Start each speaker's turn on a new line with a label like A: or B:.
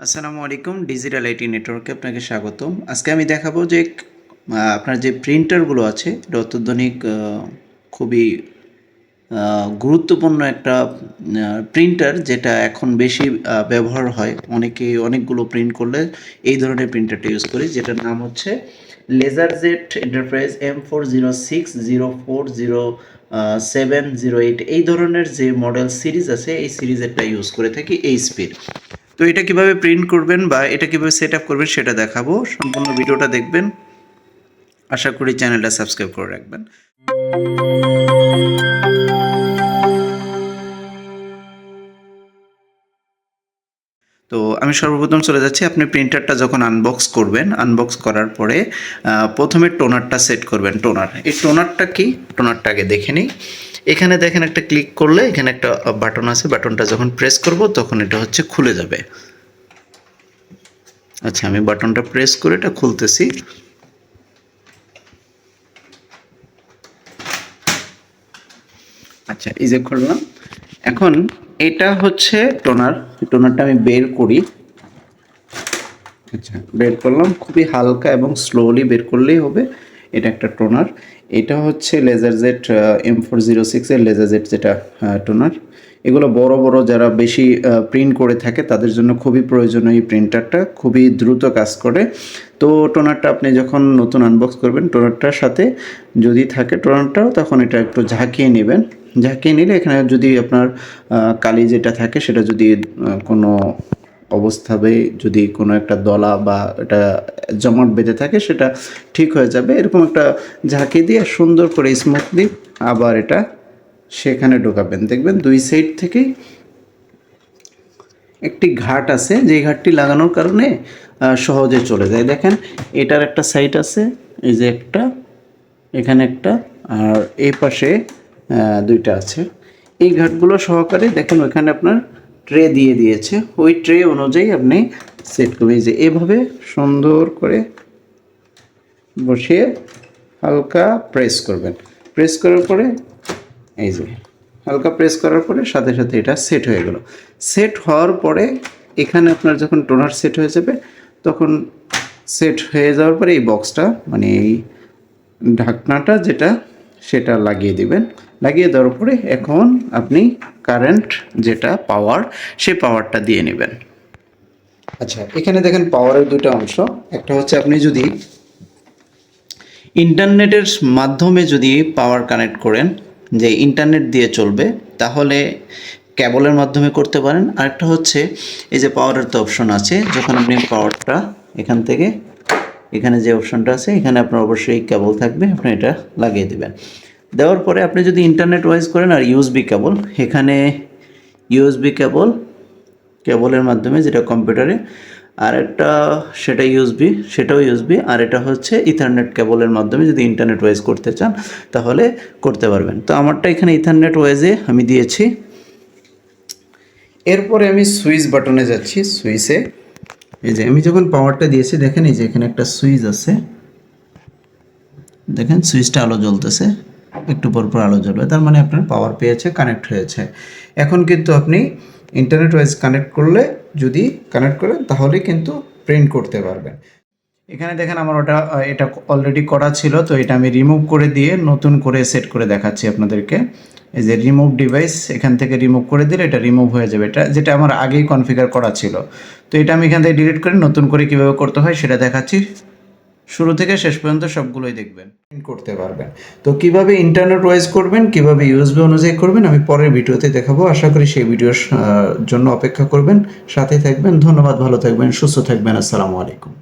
A: আসসালামু আলাইকুম digital IT নেটওয়ার্কে আপনাকে স্বাগতম। আজকে আমি দেখাবো যে আপনার যে প্রিন্টারগুলো আছে এটা অত্যাধুনিক খুবই গুরুত্বপূর্ণ একটা প্রিন্টার যেটা এখন বেশি ব্যবহার হয়। অনেকগুলো প্রিন্ট করলে এই ধরনের প্রিন্টারটা ইউজ করি, যেটার নাম হচ্ছে লেজারজেট এন্টারপ্রাইজ M4060407008। এই ধরনের যে মডেল সিরিজ আছে এই সিরিজেরটা ইউজ করে থাকি এইচপির। তো এটা কিভাবে প্রিন্ট করবেন বা এটা কিভাবে সেট আপ করবেন সেটা দেখাবো। সম্পূর্ণ ভিডিওটা দেখবেন। আশা করি চ্যানেলটা সাবস্ক্রাইব করে রাখবেন। তো আমি সর্বপ্রথম চলে যাচ্ছি। আপনি প্রিন্টারটা যখন আনবক্স করবেন, আনবক্স করার পরে প্রথমে টোনারটা সেট করবেন। এই টোনারটা কি, টোনারটা আগে দেখে নিই। এখানে দেখেন একটা ক্লিক করলে এখানে একটা বাটন আছে, বাটনটা যখন প্রেস করব তখন এটা হচ্ছে খুলে যাবে। আচ্ছা, আমি বাটনটা প্রেস করে এটা খুলতেছি। আচ্ছা, এই যে খুললাম। এখন এটা হচ্ছে টোনারটা আমি বের করি। আচ্ছা, বের করলাম। খুবই হালকা এবং স্লোলি বের করলেই হবে। এটা একটা টোনার। এটা হচ্ছে লেজারজেট M406 এর লেজারজেট যেটা টোনার। এগুলো বড় বড় যারা বেশি প্রিন্ট করে থাকে তাদের জন্য খুবই প্রয়োজনীয়। এই প্রিন্টারটা খুবই দ্রুত কাজ করে। তো টোনারটা আপনি যখন নতুন আনবক্স করবেন, টোনারটার সাথে যদি থাকে টোনারটাও, তখন এটা একটু ঝাঁকিয়ে নেবেন। ঝাঁকিয়ে নিলে এখানে যদি আপনার কালি যেটা থাকে সেটা যদি কোনো অবস্থাবে যদি কোনো একটা দলা বা এটা জমাট বেঁধে থাকে সেটা ঠিক হয়ে যাবে। এরকম একটা ঝাঁকি দিয়ে সুন্দর করে স্মুথলি আবার এটা সেখানে ঢোকাবেন। দেখবেন দুই সাইড থেকেই একটি ঘাট আছে, যেই ঘাটটি লাগানোর কারণে সহজে চলে যায়। দেখেন এটার একটা সাইড আছে, এই যে একটা, এখানে একটা, আর এই পাশে দুইটা আছে। এই ঘাটগুলো সহকারে দেখেন ওইখানে আপনার ট্রে দিয়ে দিয়েছে। ওই ট্রে অনুযায়ী আপনি সেট করবেন। এই যে এভাবে সুন্দর করে বসিয়ে হালকা প্রেস করবেন। প্রেস করার পরে এই যে হালকা প্রেস করার পরে সাথে সাথে এটা সেট হয়ে গেল। সেট হওয়ার পরে এখানে আপনার যখন টোনার সেট হয়ে যাবে, তখন সেট হয়ে যাওয়ার পরে এই বক্সটা মানে এই ঢাকনাটা যেটা সেটা লাগিয়ে দিবেন। লাগিয়ে দেওয়ার পরে এখন আপনি কারেন্ট যেটা পাওয়ার, সেই পাওয়ারটা দিয়ে নেবেন। আচ্ছা, এখানে দেখেন পাওয়ারের দুটো অংশ। একটা হচ্ছে আপনি যদি ইন্টারনেটের মাধ্যমে যদি পাওয়ার কানেক্ট করেন, যে ইন্টারনেট দিয়ে চলবে, তাহলে কেবলের মাধ্যমে করতে পারেন। আরেকটা হচ্ছে এই যে পাওয়ারের তো অপশন আছে, যখন আপনি পাওয়ারটা এখান থেকে এখানে যে অপশনটা আছে এখানে আপনার অবশ্যই কেবল থাকবে, আপনি এটা লাগিয়ে দেবেন। দেওয়ার পরে আপনি যদি ইন্টারনেট ওয়াইজ করেন আর ইউএসবি কেবল, এখানে ইউএসবি কেবলের মাধ্যমে যেটা কম্পিউটারে, আর একটা সেটাও ইউএসবি, আর এটা হচ্ছে ইথারনেট কেবলের মাধ্যমে যদি ইন্টারনেট ওয়াইজ করতে চান তাহলে করতে পারবেন। তো আমারটা এখানে ইথারনেট ওয়াইজে আমি দিয়েছি। এরপরে আমি সুইচ বাটনে যাচ্ছি। সুইচে এই যে আমি যখন পাওয়ারটা দিয়েছি, দেখেন এই যে এখানে একটা সুইচ আছে, দেখেন সুইচটা আলো জ্বলতেছে, একটু পর পর আলো জ্বলবে, তার মানে আপনার পাওয়ার পেয়েছে, কানেক্ট হয়েছে। এখন কিন্তু আপনি ইন্টারনেট ওয়াইজ যদি কানেক্ট করেন তাহলে কিন্তু প্রিন্ট করতে পারবেন। এখানে দেখেন আমার এটা অলরেডি করা ছিল, তো এটা আমি রিমুভ করে দিয়ে নতুন করে সেট করে দেখাচ্ছি আপনাদেরকে। এই যে রিমুভ ডিভাইস, এখান থেকে রিমুভ করে দিলে এটা রিমুভ হয়ে যাবে, এটা যেটা আমার আগেই কনফিগার করা ছিল। তো এটা আমি এখান থেকে ডিলিট করে নতুন করে কীভাবে করতে হয় সেটা দেখাচ্ছি। শুরু থেকে শেষ পর্যন্ত সবগুলোই দেখবেন, করতে পারবেন। তো কিভাবে ইন্টারনেট ওয়াইজ করবেন, কিভাবে ইউএসবি অনুযায়ী করবেন, আমি পরের ভিডিওতে দেখাবো। আশা করি সেই ভিডিওর জন্য অপেক্ষা করবেন, সাথে থাকবেন। ধন্যবাদ, ভালো থাকবেন, সুস্থ থাকবেন। আসসালামু আলাইকুম।